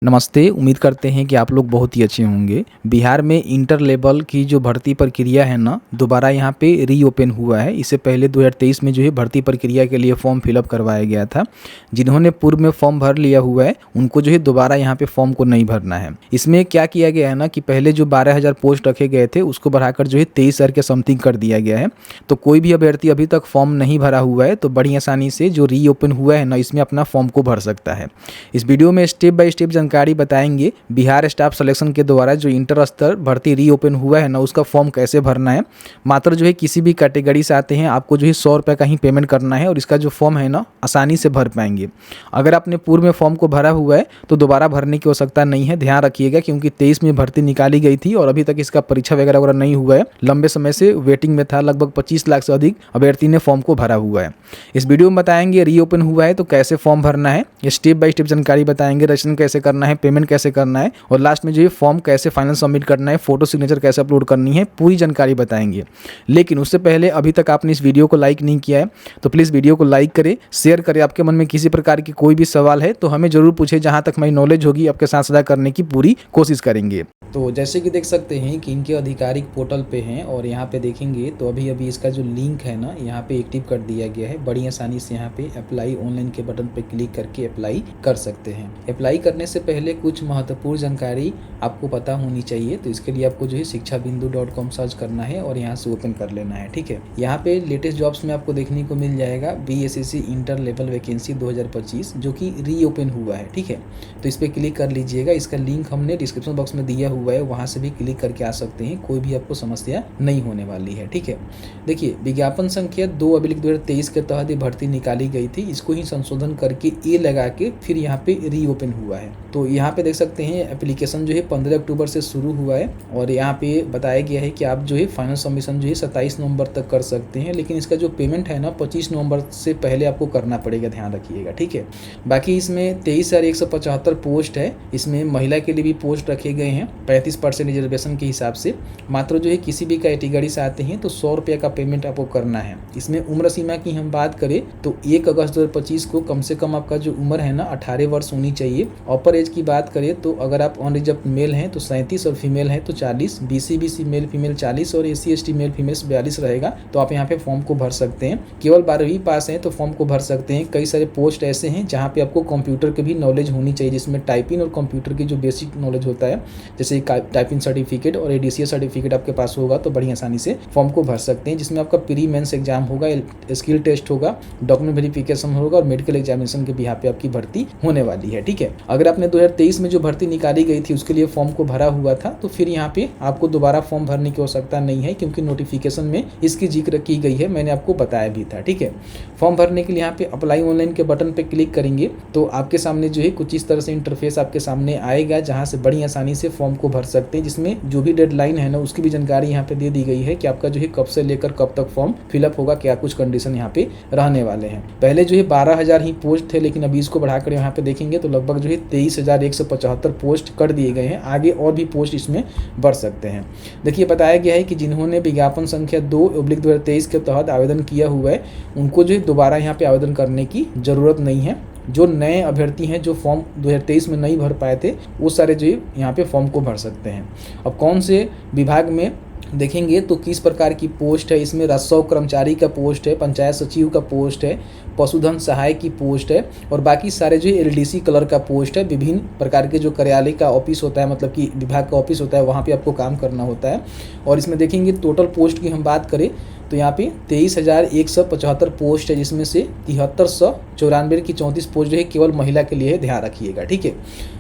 नमस्ते। उम्मीद करते हैं कि आप लोग बहुत ही अच्छे होंगे। बिहार में इंटर लेवल की जो भर्ती प्रक्रिया है ना, दोबारा यहाँ पे रीओपन हुआ है। इससे पहले 2023 में जो है भर्ती प्रक्रिया के लिए फॉर्म फिलअप करवाया गया था। जिन्होंने पूर्व में फॉर्म भर लिया हुआ है उनको जो है दोबारा यहाँ पे फॉर्म को नहीं भरना है। इसमें क्या किया गया है ना कि पहले जो 12,000 पोस्ट रखे गए थे उसको बढ़ाकर जो है 23,000 के समथिंग कर दिया गया है। तो कोई भी अभ्यर्थी अभी तक फॉर्म नहीं भरा हुआ है तो बड़ी आसानी से जो रीओपन हुआ है ना, इसमें अपना फॉर्म को भर सकता है। इस वीडियो में स्टेप बाय स्टेप जानकारी बताएंगे। बिहार स्टाफ सिलेक्शन के द्वारा जो इंटर स्तर भर्ती रीओपन हुआ है ना, उसका फॉर्म कैसे भरना है। मात्र जो है किसी भी कैटेगरी से आते हैं आपको जो है 100 रुपये का ही पेमेंट करना है और इसका जो फॉर्म है ना आसानी से भर पाएंगे। अगर आपने पूर्व में फॉर्म को भरा हुआ है तो दोबारा भरने की आवश्यकता नहीं है। ध्यान रखिएगा क्योंकि 23 में भर्ती निकाली गई थी और अभी तक इसका परीक्षा वगैरह नहीं हुआ है। लंबे समय से वेटिंग में था। लगभग 25 लाख से अधिक अभ्यर्थी ने फॉर्म को भरा हुआ है। इस वीडियो में बताएंगे रीओपन हुआ है तो कैसे फॉर्म भरना है, स्टेप बाय स्टेप जानकारी बताएंगे। रजिस्ट्रेशन कैसे करना है, पेमेंट कैसे करना है और लास्ट में जो है फॉर्म कैसे फाइनल सबमिट करना है, फोटो सिग्नेचर कैसे अपलोड करनी है, पूरी जानकारी बताएंगे। लेकिन उससे पहले अभी तक आपने इस वीडियो को लाइक नहीं किया है तो प्लीज़ वीडियो को लाइक करें, शेयर करें। आपके मन में किसी प्रकार की कोई भी सवाल है तो हमें जरूर पूछें। जहाँ तक हमारी नॉलेज होगी आपके साथ साझा करने की पूरी कोशिश करेंगे। तो जैसे कि देख सकते हैं कि इनके आधिकारिक पोर्टल पे हैं और यहाँ पे देखेंगे तो अभी इसका जो लिंक है ना यहाँ पे एक्टिव कर दिया गया है। बड़ी आसानी से यहाँ पे अप्लाई ऑनलाइन के बटन पे क्लिक करके अप्लाई कर सकते हैं। अप्लाई करने से पहले कुछ महत्वपूर्ण जानकारी आपको पता होनी चाहिए। तो इसके लिए आपको जो है शिक्षाबिंदु.com सर्च करना है और यहाँ से ओपन कर लेना है। ठीक है, यहाँ पे लेटेस्ट जॉब्स में आपको देखने को मिल जाएगा BSSC इंटर लेवल वैकेंसी 2025 जो कि रीओपन हुआ है। ठीक है, तो इस पर क्लिक कर लीजिएगा। इसका लिंक हमने डिस्क्रिप्शन बॉक्स में दिया हुआ है, वहाँ से भी क्लिक करके आ सकते हैं। कोई भी आपको समस्या नहीं होने वाली है। ठीक है, देखिए विज्ञापन संख्या 2/2023 के तहत ये भर्ती निकाली गई थी। इसको ही संशोधन करके ए लगा के फिर यहाँ पे रीओपन हुआ है। तो यहाँ पे देख सकते हैं एप्लीकेशन जो है 15 अक्टूबर से शुरू हुआ है और यहाँ पे बताया गया है कि आप जो है फाइनल सबमिशन जो है 27 नवंबर तक कर सकते हैं। लेकिन इसका जो पेमेंट है ना 25 नवंबर से पहले आपको करना पड़ेगा, ध्यान रखिएगा। ठीक है, बाकी इसमें 23,175 पोस्ट है। इसमें महिला के लिए भी पोस्ट रखे गए हैं 35% रिजर्वेशन के हिसाब से। मात्र जो है किसी भी कैटेगरी से आते हैं तो 100 रुपये का पेमेंट आपको करना है। इसमें उम्र सीमा की हम बात करें तो 1 अगस्त 2025 को कम से कम आपका जो उम्र है ना 18 वर्ष होनी चाहिए। अपर एज की बात करें तो अगर आप अनरिजर्व मेल हैं तो 37 और फीमेल हैं तो 40, BC मेल फीमेल 40 और SC/ST मेल फीमेल 42 रहेगा। तो आप यहाँ पे फॉर्म को भर सकते हैं। केवल 12वीं पास हैं तो फॉर्म को भर सकते हैं। कई सारे पोस्ट ऐसे हैं जहाँ पे आपको कंप्यूटर की भी नॉलेज होनी चाहिए, जिसमें टाइपिंग और कंप्यूटर की जो बेसिक नॉलेज होता है, जैसे टाइपिंग सर्टिफिकेट और ADCA सर्टिफिकेट आपके पास होगा तो बड़ी आसानी से फॉर्म को भर सकते हैं। जिसमें आपका प्री मेंस एग्जाम होगा, स्किल टेस्ट होगा, डॉक्यूमेंट वेरिफिकेशन होगा और मेडिकल एग्जामिनेशन के बिहाफ पे आपकी भर्ती होने वाली है। ठीक है, अगर आपने 2023 में जो भर्ती निकाली गई थी उसके लिए फॉर्म को भरा हुआ था तो फिर यहाँ पे आपको दोबारा फॉर्म भरने की आवश्यकता नहीं है क्योंकि नोटिफिकेशन में इसकी जिक्र की गई है, मैंने आपको बताया भी था। ठीक है, फॉर्म भरने के लिए यहाँ पे अप्लाई ऑनलाइन के बटन पे क्लिक करेंगे तो आपके सामने जो है कुछ इस तरह से इंटरफेस आपके सामने आएगा जहाँ से बड़ी आसानी से फॉर्म को भर सकते हैं। जिसमें जो भी डेडलाइन है ना उसकी भी जानकारी यहाँ पे दे दी गई है कि आपका जो है कब से लेकर कब तक फॉर्म फिलअप होगा, क्या कुछ कंडीशन यहाँ पे रहने वाले हैं। पहले जो है 12,000 ही पोस्ट थे लेकिन अभी इसको बढ़ाकर यहाँ पे देखेंगे तो लगभग जो है 23,175 पोस्ट कर दिए गए हैं। आगे और भी पोस्ट इसमें बढ़ सकते हैं। देखिए बताया गया है कि जिन्होंने विज्ञापन संख्या 2/2023 के तहत आवेदन किया हुआ है उनको जो है दोबारा यहाँ पे आवेदन करने की जरूरत नहीं है। जो नए अभ्यर्थी हैं जो फॉर्म 2023 में नहीं भर पाए थे वो सारे जो यहाँ पे फॉर्म को भर सकते हैं। अब कौन से विभाग में देखेंगे तो किस प्रकार की पोस्ट है। इसमें राजस्व कर्मचारी का पोस्ट है, पंचायत सचिव का पोस्ट है, पशुधन सहायक की पोस्ट है और बाकी सारे जो LDC कलर का पोस्ट है। विभिन्न प्रकार के जो कार्यालय का ऑफिस होता है, मतलब कि विभाग का ऑफिस होता है, वहाँ पे आपको काम करना होता है। और इसमें देखेंगे टोटल पोस्ट की हम बात करें तो यहाँ पे 23,175 पोस्ट है, जिसमें से 7394 की 34 पोस्ट जो है केवल महिला के लिए है, ध्यान रखिएगा। ठीक है,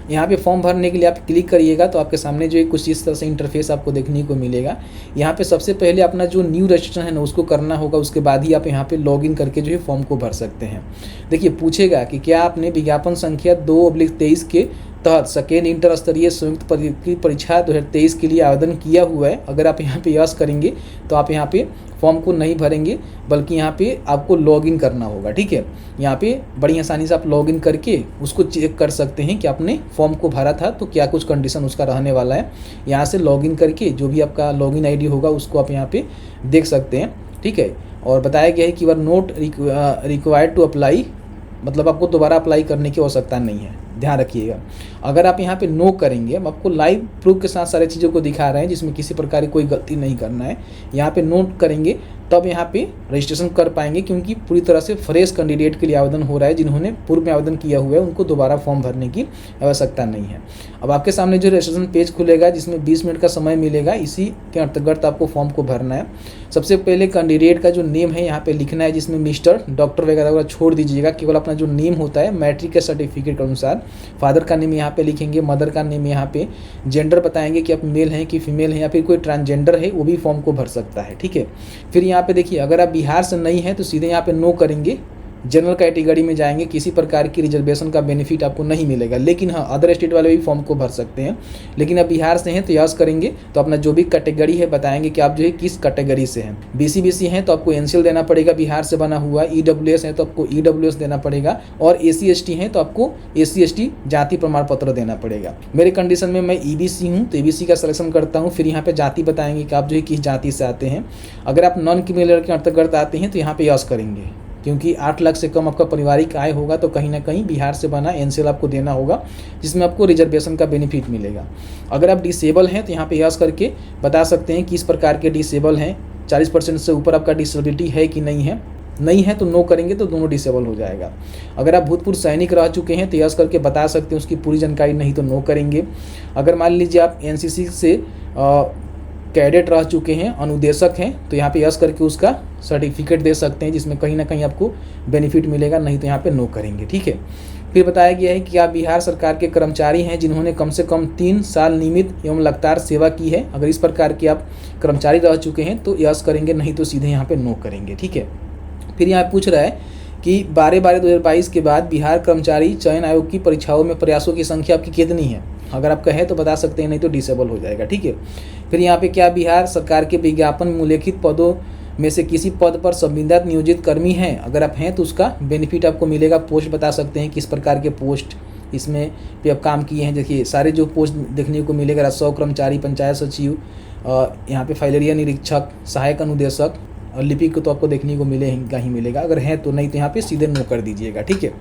यहाँ पे फॉर्म भरने के लिए आप क्लिक करिएगा तो आपके सामने जो है कुछ इस तरह से इंटरफेस आपको देखने को मिलेगा। यहाँ पे सबसे पहले अपना जो न्यू रजिस्ट्रेशन है ना उसको करना होगा, उसके बाद ही आप यहाँ पे लॉगिन करके जो है फॉर्म को भर सकते हैं। देखिए पूछेगा कि क्या आपने विज्ञापन संख्या 2/23 के तहत सेकेंड इंटर स्तरीय संयुक्त परीक्षा 2023 के लिए आवेदन किया हुआ है। अगर आप यहाँ पे यस करेंगे तो आप यहाँ पे फॉर्म को नहीं भरेंगे बल्कि यहाँ पे आपको लॉगिन करना होगा। ठीक है, यहाँ पे बड़ी आसानी से आप लॉगिन करके उसको चेक कर सकते हैं कि आपने फॉर्म को भरा था तो क्या कुछ कंडीशन उसका रहने वाला है। यहाँ से लॉगिन करके जो भी आपका लॉगिन ID होगा उसको आप यहाँ पे देख सकते हैं। ठीक है, और बताया गया है कि you are not required to apply, मतलब आपको दोबारा अप्लाई करने की आवश्यकता नहीं है। ध्यान रखिएगा। अगर आप यहाँ पे नो करेंगे, हम आपको लाइव प्रूफ के साथ सारी चीज़ों को दिखा रहे हैं जिसमें किसी प्रकार की कोई गलती नहीं करना है। यहाँ पे नो करेंगे तब यहाँ पे रजिस्ट्रेशन कर पाएंगे, क्योंकि पूरी तरह से फ्रेश कैंडिडेट के लिए आवेदन हो रहा है। जिन्होंने पूर्व में आवेदन किया हुआ है उनको दोबारा फॉर्म भरने की आवश्यकता नहीं है। अब आपके सामने जो रजिस्ट्रेशन पेज खुलेगा जिसमें 20 मिनट का समय मिलेगा, इसी के अंतर्गत आपको फॉर्म को भरना है। सबसे पहले कैंडिडेट का जो नेम है यहाँ पे लिखना है, जिसमें मिस्टर डॉक्टर वगैरह छोड़ दीजिएगा, केवल अपना जो नेम होता है मैट्रिक के सर्टिफिकेट के अनुसार। फादर का नेम यहाँ पे लिखेंगे, मदर का नेम यहाँ पे, जेंडर बताएंगे कि आप मेल हैं कि फीमेल हैं या फिर कोई ट्रांसजेंडर है वो भी फॉर्म को भर सकता है। ठीक है, फिर यहाँ पे देखिए अगर आप बिहार से नहीं है तो सीधे यहाँ पे नो करेंगे, जनरल कैटेगरी में जाएंगे, किसी प्रकार की रिजर्वेशन का बेनिफिट आपको नहीं मिलेगा। लेकिन हाँ, अदर स्टेट वाले भी फॉर्म को भर सकते हैं। लेकिन आप बिहार से हैं तो यस करेंगे, तो अपना जो भी कैटेगरी है बताएंगे कि आप जो है किस कैटेगरी से हैं। BC हैं तो आपको एनसीएल देना पड़ेगा, बिहार से बना हुआ। EWS है तो आपको EWS देना पड़ेगा, और SC/ST हैं तो आपको SC/ST जाति प्रमाण पत्र देना पड़ेगा। मेरे कंडीशन में मैं EBC हूँ तो EBC का सिलेक्शन करता हूँ। फिर यहाँ पे जाति बताएंगे कि आप जो है किस जाति से आते हैं। अगर आप नॉन क्रिमिनल के अंतर्गत आते हैं तो यहाँ पे यस करेंगे, क्योंकि 8 लाख से कम आपका पारिवारिक आय होगा तो कहीं ना कहीं बिहार से बना एनसीएल आपको देना होगा, जिसमें आपको रिजर्वेशन का बेनिफिट मिलेगा। अगर आप डिसेबल हैं तो यहाँ पे यस करके बता सकते हैं किस प्रकार के डिसेबल हैं, 40% से ऊपर आपका डिसेबिलिटी है कि नहीं है तो नो करेंगे तो दोनों डिसेबल हो जाएगा। अगर आप भूतपूर्व सैनिक रह चुके हैं तो यस करके बता सकते हैं, उसकी पूरी जानकारी नहीं तो नो करेंगे। अगर मान लीजिए आप NCC से कैडेट रह चुके हैं, अनुदेशक हैं, तो यहाँ पे यस करके उसका सर्टिफिकेट दे सकते हैं, जिसमें कहीं ना कहीं आपको बेनिफिट मिलेगा, नहीं तो यहाँ पे नो करेंगे। ठीक है, फिर बताया गया है कि आप बिहार सरकार के कर्मचारी हैं जिन्होंने कम से कम 3 साल नियमित एवं लगातार सेवा की है। अगर इस प्रकार के आप कर्मचारी रह चुके हैं तो यस करेंगे, नहीं तो सीधे यहाँ पे नो करेंगे। ठीक है, फिर यहाँ पूछ रहा है कि 12/12/2022 के बाद बिहार कर्मचारी चयन आयोग की परीक्षाओं में प्रयासों की संख्या आपकी कितनी है। अगर आप कहें तो बता सकते हैं, नहीं तो डिसेबल हो जाएगा। ठीक है, फिर यहाँ पे क्या बिहार सरकार के विज्ञापन में उल्लेखित पदों में से किसी पद पर संविदा नियोजित कर्मी हैं। अगर आप हैं तो उसका बेनिफिट आपको मिलेगा। पोस्ट बता सकते हैं किस प्रकार के पोस्ट इसमें पे आप काम किए हैं। देखिए सारे जो पोस्ट देखने को मिलेगा, राजस्व कर्मचारी, पंचायत सचिव, यहाँ पे फाइलेरिया निरीक्षक, सहायक अनुदेशक और लिपिक को तो आपको देखने को मिलेगा ही मिलेगा। अगर है तो, नहीं तो यहाँ पे सीधे नो कर दीजिएगा। ठीक है,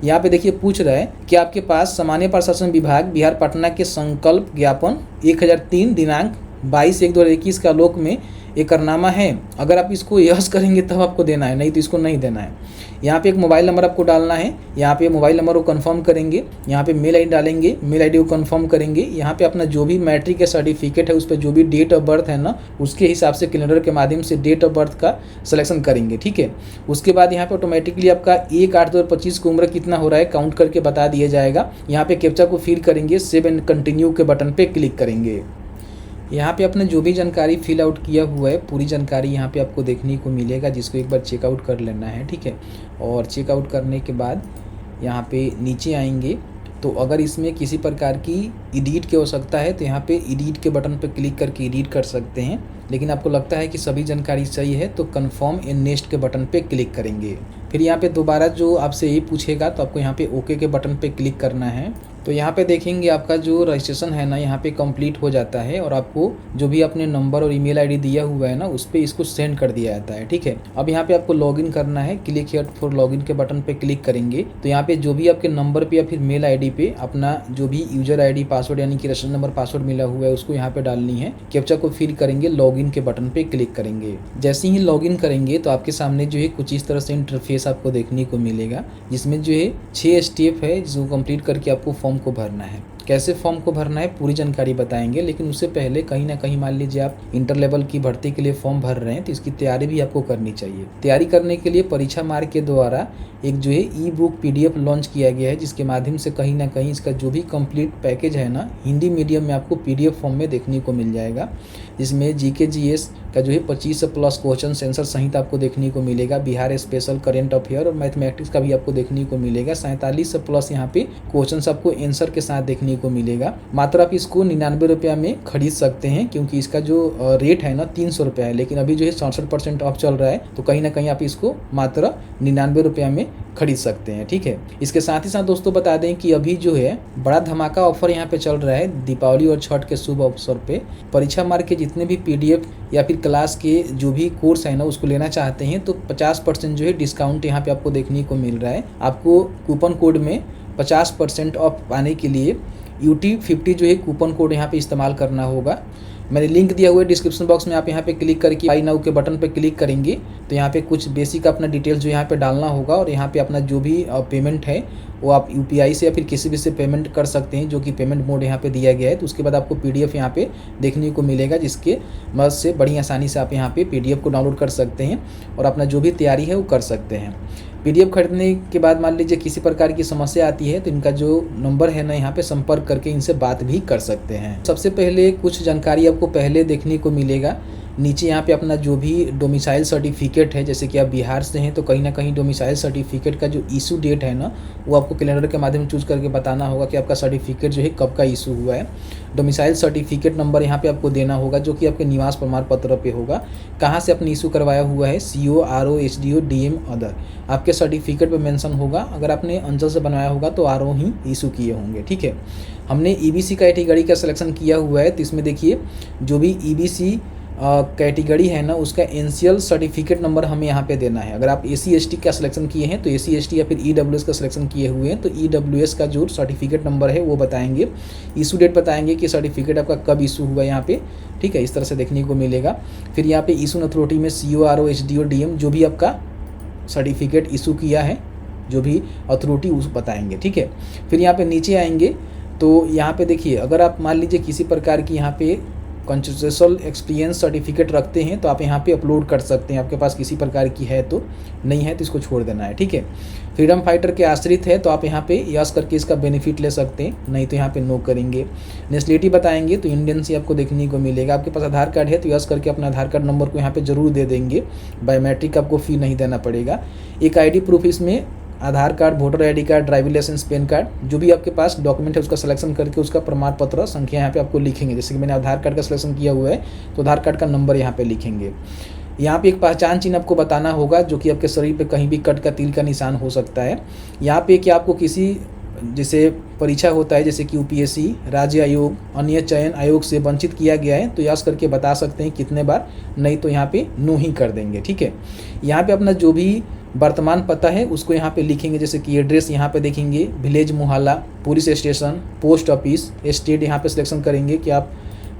यहाँ पे देखिए पूछ रहा है कि आपके पास सामान्य प्रशासन विभाग बिहार पटना के संकल्प ज्ञापन 1003 दिनांक 22/1/2021 का आलोक में एकरनामा है। अगर आप इसको यस करेंगे तब आपको देना है, नहीं तो इसको नहीं देना है। यहाँ पे एक मोबाइल नंबर आपको डालना है, यहाँ पे मोबाइल नंबर को कंफर्म करेंगे, यहाँ पे मेल आईडी डालेंगे, मेल आईडी को कंफर्म करेंगे। यहाँ पे अपना जो भी मैट्रिक का सर्टिफिकेट है उस पर जो भी डेट ऑफ बर्थ है ना, उसके हिसाब से कैलेंडर के माध्यम से डेट ऑफ बर्थ का सिलेक्शन करेंगे। ठीक है, उसके बाद यहाँ पे ऑटोमेटिकली आपका 1/8/2025 को उम्र कितना हो रहा है काउंट करके बता दिया जाएगा। यहाँ पे कैप्चा को फिल करेंगे, सेव एंड कंटिन्यू के बटन पे क्लिक करेंगे। यहाँ पे आपने जो भी जानकारी फिल आउट किया हुआ है पूरी जानकारी यहाँ पे आपको देखने को मिलेगा, जिसको एक बार चेकआउट कर लेना है। ठीक है, और चेकआउट करने के बाद यहाँ पे नीचे आएंगे तो अगर इसमें किसी प्रकार की एडिट की आवश्यकता है तो यहाँ पे एडिट के बटन पर क्लिक करके एडिट कर सकते हैं। लेकिन आपको लगता है कि सभी जानकारी सही है तो कंफर्म एंड नेक्स्ट के बटन पे क्लिक करेंगे। फिर यहाँ पे दोबारा जो आपसे ये पूछेगा तो आपको यहाँ पे ओके के बटन पे क्लिक करना है। तो यहाँ पे देखेंगे आपका जो रजिस्ट्रेशन है ना यहाँ पे कंप्लीट हो जाता है, और आपको जो भी आपने नंबर और ईमेल आईडी दिया हुआ है ना उस पर इसको सेंड कर दिया जाता है। ठीक है, अब यहाँ पे आपको लॉगिन करना है, क्लिक हियर फॉर लॉगिन के बटन पे क्लिक करेंगे तो यहाँ पे जो भी आपके नंबर पे या फिर मेल आईडी पे अपना जो भी यूजर आईडी पासवर्ड यानी कि रजिस्ट्रेशन नंबर पासवर्ड मिला हुआ है उसको यहाँ पे डालनी है। कैप्चा को फिल करेंगे, लॉगिन के बटन पे क्लिक करेंगे। जैसे ही लॉगिन करेंगे तो आपके सामने जो है कुछ इस तरह से इंटरफेस आपको देखने को मिलेगा, जिसमें जो है 6 स्टेप है जिसको कंप्लीट करके आपको फॉर्म को भरना है। कैसे फॉर्म को भरना है पूरी जानकारी बताएंगे, लेकिन उससे पहले कहीं ना कहीं मान लीजिए आप इंटर लेवल की भर्ती के लिए फॉर्म भर रहे हैं तो इसकी तैयारी भी आपको करनी चाहिए। तैयारी करने के लिए परीक्षा मार्ग के द्वारा एक जो है ई बुक PDF लॉन्च किया गया है, जिसके माध्यम से कहीं ना कहीं इसका जो भी कंप्लीट पैकेज है ना हिंदी मीडियम में आपको PDF फॉर्म में देखने को मिल जाएगा, जिसमें GK GS का जो है 25+ क्वेश्चन सेंसर सहित आपको देखने को मिलेगा। बिहार स्पेशल, करेंट अफेयर और मैथमेटिक्स का भी आपको देखने को मिलेगा। 47+ यहाँ पे क्वेश्चन आपको आंसर के साथ देखने को मिलेगा। मात्र आप इसको 99 रुपया में खरीद सकते हैं, क्योंकि इसका जो रेट है ना 300 रुपया है, लेकिन अभी जो है 67% ऑफ चल रहा है, तो कहीं ना कहीं आप इसको मात्र 99 रुपया में खरीद सकते हैं। ठीक है, इसके साथ ही साथ दोस्तों बता दें कि अभी जो है बड़ा धमाका ऑफर यहाँ पे चल रहा है दीपावली और छठ के शुभ अवसर पे। परीक्षा मार्ग के जितने भी PDF या फिर क्लास के जो भी कोर्स है ना उसको लेना चाहते हैं तो 50% जो है डिस्काउंट यहाँ पे आपको देखने को मिल रहा है। आपको कूपन कोड में 50% ऑफ पाने के लिए UT50 जो है कूपन कोड यहाँ पे इस्तेमाल करना होगा। मैंने लिंक दिया हुआ है डिस्क्रिप्शन बॉक्स में, आप यहाँ पे क्लिक करके बाय नाउ के बटन पे क्लिक करेंगे तो यहाँ पे कुछ बेसिक अपना डिटेल्स जो यहाँ पे डालना होगा और यहाँ पे अपना जो भी पेमेंट है वो आप UPI से या फिर किसी भी से पेमेंट कर सकते हैं, जो कि पेमेंट मोड यहाँ पे दिया गया है। तो उसके बाद आपको PDF यहाँ पे देखने को मिलेगा, जिसके मदद से बड़ी आसानी से आप यहाँ पे PDF को डाउनलोड कर सकते हैं और अपना जो भी तैयारी है वो कर सकते हैं। PDF खरीदने के बाद मान लीजिए किसी प्रकार की समस्या आती है तो इनका जो नंबर है ना यहाँ पे संपर्क करके इनसे बात भी कर सकते हैं। सबसे पहले कुछ जानकारी आपको पहले देखने को मिलेगा। नीचे यहाँ पे अपना जो भी डोमिसाइल सर्टिफिकेट है, जैसे कि आप बिहार से हैं तो कहीं ना कहीं डोमिसाइल सर्टिफिकेट का जो इशू डेट है ना वो आपको कैलेंडर के माध्यम से चूज करके बताना होगा कि आपका सर्टिफिकेट जो है कब का इशू हुआ है। डोमिसाइल सर्टिफिकेट नंबर यहाँ पे आपको देना होगा, जो कि आपके निवास प्रमाण पत्र पे होगा। कहाँ से आपने इशू करवाया हुआ है, CO, RO, SDO, DM other आपके सर्टिफिकेट पे मेंशन होगा। अगर आपने अंचल से बनवाया होगा तो RO ही इशू किए होंगे, ठीक है। हमने EBC कैटेगरी का सिलेक्शन किया हुआ है, तो इसमें देखिए जो भी EBC कैटेगरी है ना उसका एनसीएल सर्टिफिकेट नंबर हमें यहाँ पे देना है। अगर आप SC ST का सिलेक्शन किए हैं तो SC ST या फिर EWS का सिलेक्शन किए हुए हैं तो EWS का जो सर्टिफिकेट नंबर है वो बताएंगे। इशू डेट बताएंगे कि सर्टिफिकेट आपका कब इशू हुआ है यहाँ पे, ठीक है। इस तरह से देखने को मिलेगा। फिर यहाँ पे इशू अथॉरिटी में CO, RO, SDO, DM जो भी आपका सर्टिफिकेट इशू किया है, जो भी अथॉरिटी उस बताएंगे, ठीक है। फिर यहाँ पे नीचे आएंगे तो यहाँ पे देखिए अगर आप मान लीजिए किसी प्रकार की यहाँ पे कॉन्स्टिट्यूशनल एक्सपीरियंस सर्टिफिकेट रखते हैं तो आप यहाँ पे अपलोड कर सकते हैं। आपके पास किसी प्रकार की है तो, नहीं है तो इसको छोड़ देना है, ठीक है। फ्रीडम फाइटर के आश्रित है तो आप यहाँ पे यस करके इसका बेनिफिट ले सकते हैं, नहीं तो यहाँ पे नो करेंगे। नेशनलिटी बताएंगे तो इंडियन से आपको देखने को मिलेगा। आपके पास आधार कार्ड है तो यस करके अपना आधार कार्ड नंबर को यहाँ पे जरूर दे देंगे। बायोमेट्रिक आपको फ़ी नहीं देना पड़ेगा। एक ID प्रूफ इसमें Aadhaar card, voter ID card, driving licence, PAN card, जो भी आपके पास डॉक्यूमेंट है उसका सिलेक्शन करके उसका प्रमाण पत्र संख्या यहाँ पे आपको लिखेंगे। जैसे कि मैंने आधार कार्ड का सिलेक्शन किया हुआ है तो आधार कार्ड का नंबर यहाँ पे लिखेंगे। यहाँ पे एक पहचान चिन्ह आपको बताना होगा, जो कि आपके शरीर पे कहीं भी कट का, तिल का निशान हो सकता है। यहाँ पे कि आपको किसी जैसे परीक्षा होता है जैसे कि UPSC, राज्य आयोग, अन्य चयन आयोग से वंचित किया गया है तो यस करके बता सकते हैं कितने बार, नहीं तो यहाँ पे नो ही कर देंगे, ठीक है। यहाँ पे अपना जो भी वर्तमान पता है उसको यहाँ पे लिखेंगे। जैसे कि एड्रेस यहाँ पे देखेंगे, विलेज मोहल्ला, police station, post office, state यहाँ पे सिलेक्शन करेंगे कि आप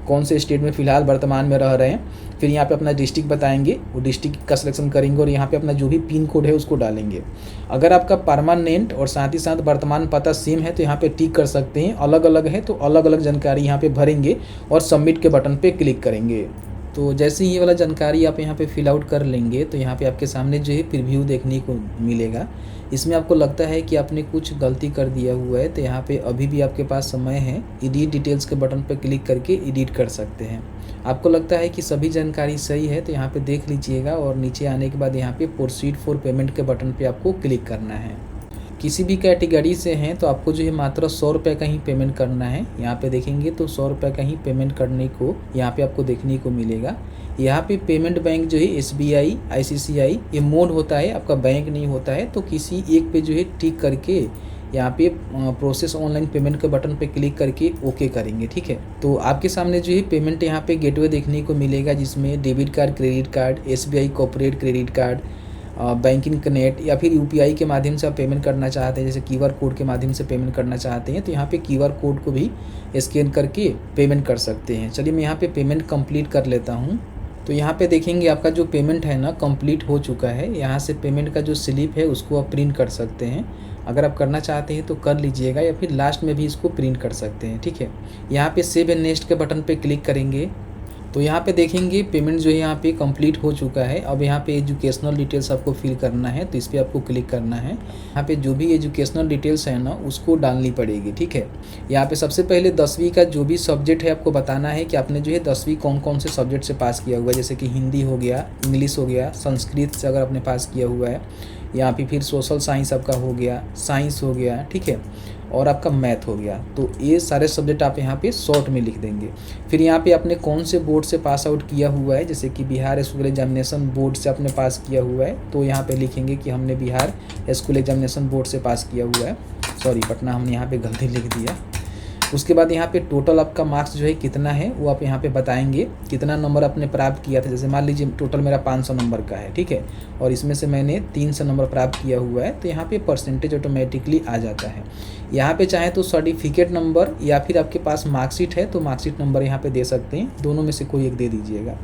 कौन से स्टेट में फ़िलहाल वर्तमान में रह रहे हैं। फिर यहाँ पे अपना डिस्ट्रिक्ट बताएंगे, वो डिस्ट्रिक्ट का सिलेक्शन करेंगे और यहाँ पे अपना जो भी पिन कोड है उसको डालेंगे। अगर आपका परमानेंट और साथ ही साथ वर्तमान पता सेम है तो यहाँ पे टिक कर सकते हैं। अलग अलग है तो अलग अलग जानकारी यहाँ पे भरेंगे और सबमिट के बटन पे क्लिक करेंगे। तो जैसे ही ये वाला जानकारी आप यहाँ पे फिल आउट कर लेंगे तो यहाँ पे आपके सामने जो है प्रीव्यू देखने को मिलेगा। इसमें आपको लगता है कि आपने कुछ गलती कर दिया हुआ है तो यहाँ पे अभी भी आपके पास समय है, एडिट डिटेल्स के बटन पर क्लिक करके एडिट कर सकते हैं। आपको लगता है कि सभी जानकारी सही है तो यहाँ पे देख लीजिएगा और नीचे आने के बाद यहाँ पे प्रोसीड फॉर पेमेंट के बटन पे आपको क्लिक करना है। किसी भी कैटेगरी से हैं तो आपको जो है मात्र 100 रुपये का ही पेमेंट करना है। यहाँ पे देखेंगे तो 100 रुपये का ही पेमेंट करने को यहाँ पे आपको देखने को मिलेगा। यहाँ पे पेमेंट बैंक जो है SBI, ICICI ये मोड होता है, आपका बैंक नहीं होता है। तो किसी एक पे जो है टिक करके यहाँ पे प्रोसेस ऑनलाइन पेमेंट के बटन पे क्लिक करके ओके करेंगे, ठीक है। तो आपके सामने जो है पेमेंट यहाँ पे गेटवे देखने को मिलेगा, जिसमें debit card, credit card, SBI corporate credit card, banking connect या फिर UPI के माध्यम से आप पेमेंट करना चाहते हैं, जैसे QR कोड के माध्यम से पेमेंट करना चाहते हैं तो यहाँ पे QR कोड को भी स्कैन करके पेमेंट कर सकते हैं। चलिए मैं यहाँ पे पेमेंट कंप्लीट कर लेता हूँ। तो यहाँ पे देखेंगे आपका जो पेमेंट है ना कंप्लीट हो चुका है। यहाँ से पेमेंट का जो स्लिप है उसको आप प्रिंट कर सकते हैं। अगर आप करना चाहते हैं तो कर लीजिएगा या फिर लास्ट में भी इसको प्रिंट कर सकते हैं, ठीक है। यहाँ पे सेव एंड नेक्स्ट के बटन पे क्लिक करेंगे तो यहाँ पे देखेंगे पेमेंट जो है यहाँ पे कंप्लीट हो चुका है। अब यहाँ पे एजुकेशनल डिटेल्स आपको फिल करना है तो इस पर आपको क्लिक करना है। यहाँ पे जो भी एजुकेशनल डिटेल्स है ना उसको डालनी पड़ेगी, ठीक है। यहाँ पे सबसे पहले 10वीं का जो भी सब्जेक्ट है आपको बताना है कि आपने जो है 10वीं कौन कौन से सब्जेक्ट से पास किया हुआ है, जैसे कि हिंदी हो गया, इंग्लिश हो गया, संस्कृत से अगर आपने पास किया हुआ है, यहाँ पे फिर सोशल साइंस आपका हो गया, साइंस हो गया, ठीक है, और आपका मैथ हो गया। तो ये सारे सब्जेक्ट आप यहाँ पे शॉर्ट में लिख देंगे। फिर यहाँ पे आपने कौन से बोर्ड से पास आउट किया हुआ है, जैसे कि बिहार स्कूल एग्जामिनेशन बोर्ड से आपने पास किया हुआ है तो यहाँ पे लिखेंगे कि हमने बिहार स्कूल एग्जामिनेशन बोर्ड से पास किया हुआ है। सॉरी, पटना हमने यहाँ पे गलती लिख दिया। उसके बाद यहाँ पे टोटल आपका मार्क्स जो है कितना है वो आप यहाँ पे बताएंगे, कितना नंबर आपने प्राप्त किया था। जैसे मान लीजिए टोटल मेरा 500 नंबर का है, ठीक है, और इसमें से मैंने 300 नंबर प्राप्त किया हुआ है, तो यहाँ पे परसेंटेज ऑटोमेटिकली आ जाता है। यहाँ पे चाहे तो सर्टिफिकेट नंबर या फिर आपके पास मार्कशीट है तो मार्कशीट नंबर यहाँ पे दे सकते हैं, दोनों में से कोई एक दे दीजिएगा।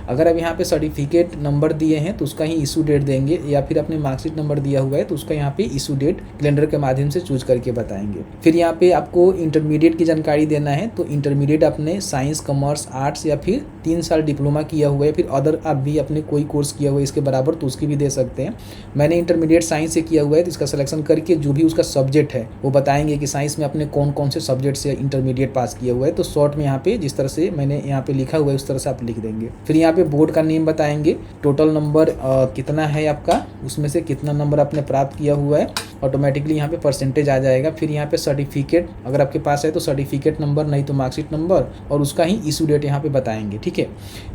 अगर आप यहाँ पे सर्टिफिकेट नंबर दिए हैं तो उसका ही इशू डेट देंगे, या फिर आपने मार्कशीट नंबर दिया हुआ है तो उसका यहाँ पे इशू डेट कैलेंडर के माध्यम से चूज करके बताएंगे। फिर यहाँ पे आपको इंटरमीडिएट की जानकारी देना है, तो इंटरमीडिएट आपने साइंस, कॉमर्स, आर्ट्स या फिर 3 साल डिप्लोमा किया हुआ है, फिर अदर आप भी अपने कोई कोर्स किया हुआ है इसके बराबर तो उसकी भी दे सकते हैं। मैंने इंटरमीडिएट साइंस से किया हुआ है तो इसका सिलेक्शन करके जो भी उसका सब्जेक्ट है वो बताएंगे कि साइंस में आपने कौन कौन से सब्जेक्ट से इंटरमीडिएट पास किया हुआ है, तो शॉर्ट में यहाँ पे जिस तरह से मैंने यहाँ पे लिखा हुआ है उस तरह से आप लिख देंगे। फिर यहाँ पे बोर्ड का नेम बताएंगे, टोटल नंबर कितना है आपका, उसमें से कितना नंबर आपने प्राप्त किया हुआ है, ऑटोमेटिकली यहाँ पे परसेंटेज आ जाएगा। फिर यहाँ पे सर्टिफिकेट अगर आपके पास है तो सर्टिफिकेट नंबर, नहीं तो मार्कशीट नंबर, और उसका ही इशू डेट यहाँ पे बताएंगे, ठीक है।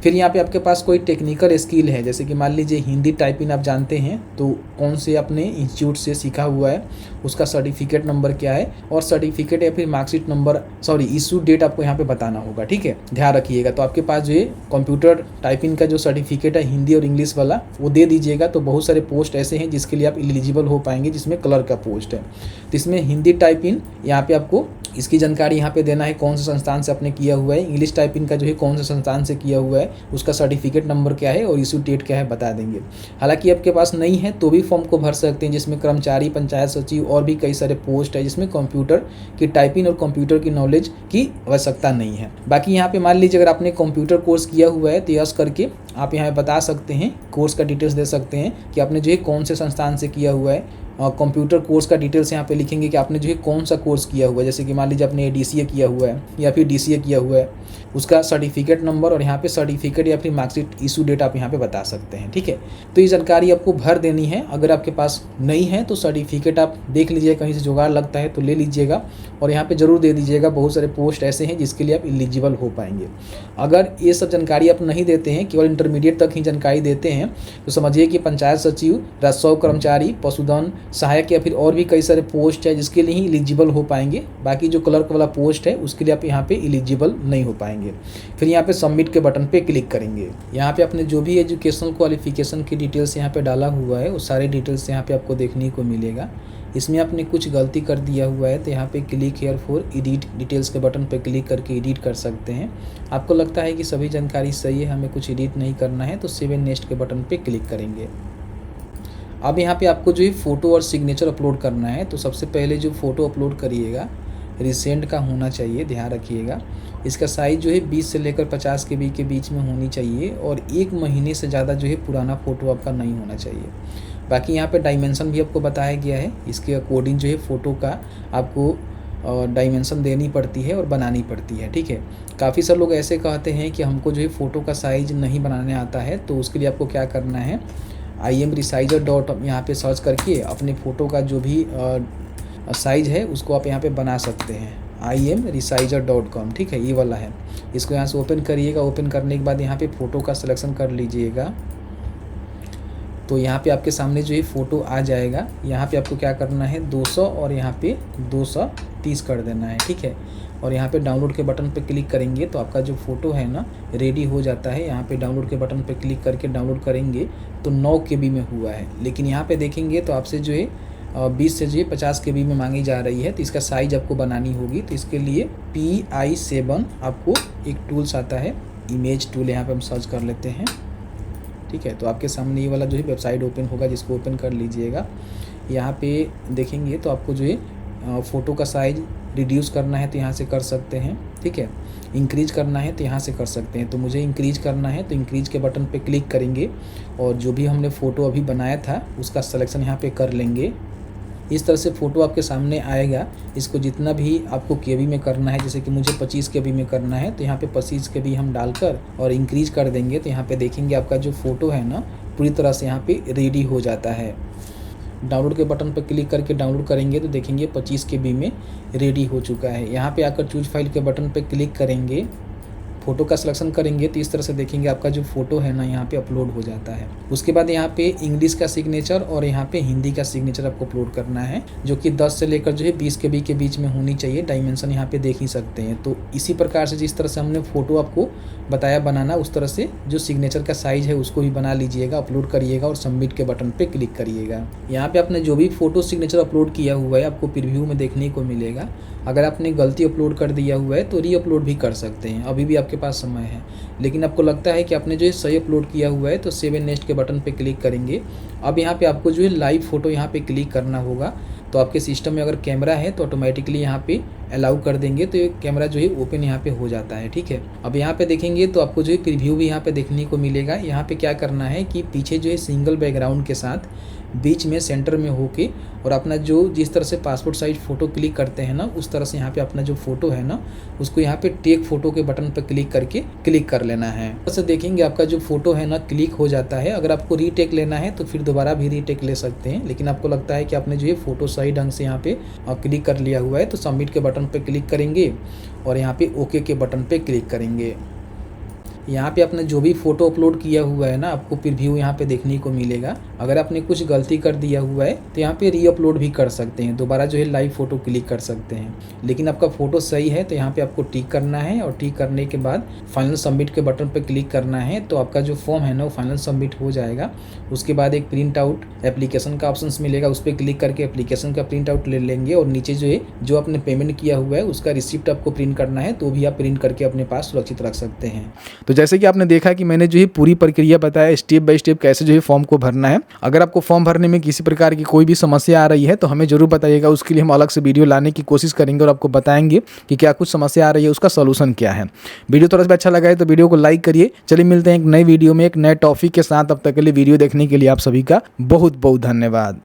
फिर यहाँ पे आपके पास कोई टेक्निकल स्किल है, जैसे कि मान लीजिए हिंदी टाइपिंग आप जानते हैं तो कौन से अपने इंस्टीट्यूट से सीखा हुआ है, उसका सर्टिफिकेट नंबर क्या है, और सर्टिफिकेट या फिर मार्कशीट नंबर इशू डेट आपको यहाँ पे बताना होगा, ठीक है, ध्यान रखिएगा। तो आपके पास जो है कंप्यूटर टाइपिंग का जो सर्टिफिकेट है हिंदी और इंग्लिश वाला वो दे दीजिएगा। तो बहुत सारे पोस्ट ऐसे हैं जिसके लिए आप एलिजिबल हो पाएंगे, जिसमें क्लर्क का पोस्ट है। तो इसमें हिंदी टाइपिंग यहाँ पे आपको इसकी जानकारी यहाँ पे देना है, कौन से संस्थान से आपने किया हुआ है। इंग्लिश टाइपिंग का जो है कौन से संस्थान से किया हुआ है, उसका सर्टिफिकेट नंबर क्या है और इशू डेट क्या है बता देंगे। हालांकि आपके पास नहीं है तो भी फॉर्म को भर सकते हैं, जिसमें कर्मचारी, पंचायत सचिव और भी कई सारे पोस्ट है जिसमें कंप्यूटर की टाइपिंग और कंप्यूटर की नॉलेज की आवश्यकता नहीं है। बाकी यहाँ पे मान लीजिए अगर आपने कंप्यूटर कोर्स किया हुआ है तो यस करके आप यहाँ बता सकते हैं, कोर्स का डिटेल्स दे सकते हैं कि आपने जो है कौन से संस्थान से किया हुआ है। कंप्यूटर कोर्स का डिटेल्स यहाँ पे लिखेंगे कि आपने जो है कौन सा कोर्स किया हुआ है, जैसे कि मान लीजिए आपने DCA किया हुआ है या फिर DCA किया हुआ है, उसका सर्टिफिकेट नंबर और यहाँ पे सर्टिफिकेट या फिर मार्कशीट इशू डेट आप यहाँ पे बता सकते हैं, ठीक है। तो ये जानकारी आपको भर देनी है। अगर आपके पास नहीं है तो सर्टिफिकेट आप देख लीजिए, कहीं से जुगाड़ लगता है तो ले लीजिएगा और यहाँ पे जरूर दे दीजिएगा। बहुत सारे पोस्ट ऐसे हैं जिसके लिए आप एलिजिबल हो पाएंगे। अगर ये सब जानकारी आप नहीं देते हैं, केवल इंटरमीडिएट तक ही जानकारी देते हैं, तो समझिए कि पंचायत सचिव, राजस्व कर्मचारी, पशुधन सहायक या फिर और भी कई सारे पोस्ट है जिसके लिए ही एलिजिबल हो पाएंगे। बाकी जो क्लर्क वाला पोस्ट है उसके लिए आप यहाँ पे एलिजिबल नहीं हो पाएंगे। फिर यहाँ पे सबमिट के बटन पे क्लिक करेंगे। यहाँ पे आपने जो भी एजुकेशनल क्वालिफिकेशन की डिटेल्स यहाँ पे डाला हुआ है वो सारे डिटेल्स यहाँ पे आपको देखने को मिलेगा। इसमें आपने कुछ गलती कर दिया हुआ है तो यहाँ पे click here for edit details के बटन पे क्लिक करके एडिट कर सकते हैं। आपको लगता है कि सभी जानकारी सही है, हमें कुछ एडिट नहीं करना है, तो सेव एंड नेक्स्ट के बटन पे क्लिक करेंगे। अब यहाँ पे आपको जो है फ़ोटो और सिग्नेचर अपलोड करना है। तो सबसे पहले जो फ़ोटो अपलोड करिएगा रिसेंट का होना चाहिए, ध्यान रखिएगा। इसका साइज़ जो है 20 से लेकर 50 KB के बीच में होनी चाहिए और 1 महीने से ज़्यादा जो है पुराना फ़ोटो आपका नहीं होना चाहिए। बाकी यहाँ पे डायमेंशन भी आपको बताया गया है, इसके अकॉर्डिंग जो है फ़ोटो का आपको डायमेंशन देनी पड़ती है और बनानी पड़ती है, ठीक है। काफ़ी सारे लोग ऐसे कहते हैं कि हमको जो है फ़ोटो का साइज़ नहीं बनाने आता है, तो उसके लिए आपको क्या करना है, imresizer यहाँ पे सर्च करके अपने फ़ोटो का जो भी साइज़ है उसको आप यहाँ पे बना सकते हैं, imresizer.com, ठीक है, ये वाला है। इसको यहाँ से ओपन करिएगा। ओपन करने के बाद यहाँ पे फ़ोटो का सिलेक्शन कर लीजिएगा। तो यहाँ पे आपके सामने जो है फ़ोटो आ जाएगा। यहाँ पे आपको क्या करना है, 200 और यहाँ पे 230 कर देना है, ठीक है। और यहाँ पे डाउनलोड के बटन पे क्लिक करेंगे तो आपका जो फ़ोटो है ना रेडी हो जाता है। यहाँ पे डाउनलोड के बटन पे क्लिक करके डाउनलोड करेंगे तो 9 KB में हुआ है, लेकिन यहाँ पे देखेंगे तो आपसे जो है 20 से जो है 50 KB में मांगी जा रही है। तो इसका साइज़ आपको बनानी होगी। तो इसके लिए PI7 आपको एक टूल्स आता है, इमेज टूल, यहाँ पर हम सर्च कर लेते हैं, ठीक है। तो आपके सामने ये वाला जो है वेबसाइट ओपन होगा, जिसको ओपन कर लीजिएगा। यहाँ पे देखेंगे तो आपको जो है फ़ोटो का साइज़ रिड्यूस करना है तो यहाँ से कर सकते हैं, ठीक है। इंक्रीज करना है तो यहाँ से कर सकते हैं। तो मुझे इंक्रीज करना है तो इंक्रीज के बटन पे क्लिक करेंगे और जो भी हमने फ़ोटो अभी बनाया था उसका सिलेक्शन यहाँ पे कर लेंगे। इस तरह से फ़ोटो आपके सामने आएगा। इसको जितना भी आपको KB में करना है, जैसे कि मुझे 25 KB में करना है तो यहाँ पे 25 KB हम डालकर और इंक्रीज कर देंगे। तो यहाँ पे देखेंगे आपका जो फ़ोटो है ना पूरी तरह से यहाँ पे रेडी हो जाता है। डाउनलोड के बटन पर क्लिक करके डाउनलोड करेंगे तो देखेंगे 25 KB में रेडी हो चुका है। यहाँ पे आकर चूज फाइल के बटन पर क्लिक करेंगे फ़ोटो का सिलेक्शन करेंगे तो इस तरह से देखेंगे आपका जो फ़ोटो है ना यहाँ पे अपलोड हो जाता है। उसके बाद यहाँ पे इंग्लिश का सिग्नेचर और यहाँ पे हिंदी का सिग्नेचर आपको अपलोड करना है, जो कि 10 से लेकर जो है 20 KB के बीच में होनी चाहिए। डायमेंशन यहाँ पे देख ही सकते हैं। तो इसी प्रकार से जिस तरह से हमने फ़ोटो आपको बताया बनाना, उस तरह से जो सिग्नेचर का साइज़ है उसको भी बना लीजिएगा, अपलोड करिएगा और सबमिट के बटन पे क्लिक करिएगा। यहाँ पे आपने जो भी फ़ोटो सिग्नेचर अपलोड किया हुआ है आपको प्रीव्यू में देखने को मिलेगा। अगर आपने गलती अपलोड कर दिया हुआ है तो री अपलोड भी कर सकते हैं, अभी भी आपके पास समय है। लेकिन आपको लगता है कि आपने जो है सही अपलोड किया हुआ है तो सेव एंड नेक्स्ट के बटन पे क्लिक करेंगे। अब यहाँ पे आपको जो है लाइव फ़ोटो यहाँ पे क्लिक करना होगा। तो आपके सिस्टम में अगर कैमरा है तो ऑटोमेटिकली यहाँ पे अलाउ कर देंगे तो ये कैमरा जो है ओपन यहाँ पे हो जाता है। ठीक है, अब यहाँ पे देखेंगे तो आपको जो है प्रीव्यू भी यहाँ पे देखने को मिलेगा। यहाँ पे क्या करना है कि पीछे जो है सिंगल बैकग्राउंड के साथ बीच में सेंटर में होके और अपना जो जिस तरह से पासपोर्ट साइज फ़ोटो क्लिक करते हैं ना, उस तरह से यहाँ पे अपना जो फ़ोटो है ना उसको यहाँ पे टेक फ़ोटो के बटन पर क्लिक करके क्लिक कर लेना है। ऐसे देखेंगे आपका जो फ़ोटो है ना क्लिक हो जाता है। अगर आपको रीटेक लेना है तो फिर दोबारा भी रीटेक ले सकते हैं, लेकिन आपको लगता है कि आपने जो है फ़ोटो सही ढंग से यहाँ पे क्लिक कर लिया हुआ है तो सबमिट के बटन पर क्लिक करेंगे और यहाँ पे ओके के बटन पे क्लिक करेंगे। यहाँ पे आपने जो भी फ़ोटो अपलोड किया हुआ है ना आपको प्रीव्यू यहाँ पे देखने को मिलेगा। अगर आपने कुछ गलती कर दिया हुआ है तो यहाँ पे री अपलोड भी कर सकते हैं, दोबारा जो है लाइव फ़ोटो क्लिक कर सकते हैं। लेकिन आपका फ़ोटो सही है तो यहाँ पे आपको टिक करना है और टिक करने के बाद फाइनल सबमिट के बटन पर क्लिक करना है। तो आपका जो फॉर्म है ना वो फाइनल सबमिट हो जाएगा। उसके बाद एक प्रिंट आउट एप्लीकेशन का ऑप्शन मिलेगा, उस पर क्लिक करके एप्लीकेशन का प्रिंट आउट ले लेंगे और नीचे जो है जो आपने पेमेंट किया हुआ है उसका रिसिप्ट आपको प्रिंट करना है, तो भी आप प्रिंट करके अपने पास सुरक्षित रख सकते हैं। तो जैसे कि आपने देखा कि मैंने जो है पूरी प्रक्रिया बताया स्टेप बाय स्टेप कैसे जो है फॉर्म को भरना है। अगर आपको फॉर्म भरने में किसी प्रकार की कोई भी समस्या आ रही है तो हमें जरूर बताइएगा, उसके लिए हम अलग से वीडियो लाने की कोशिश करेंगे और आपको बताएंगे कि क्या कुछ समस्या आ रही है, उसका सोल्यूशन क्या है। वीडियो थोड़ा सा अच्छा लगा है तो वीडियो को लाइक करिए। चलिए मिलते हैं एक नई वीडियो में एक नए टॉपिक के साथ, तब तक के लिए वीडियो देखने के लिए आप सभी का बहुत बहुत धन्यवाद।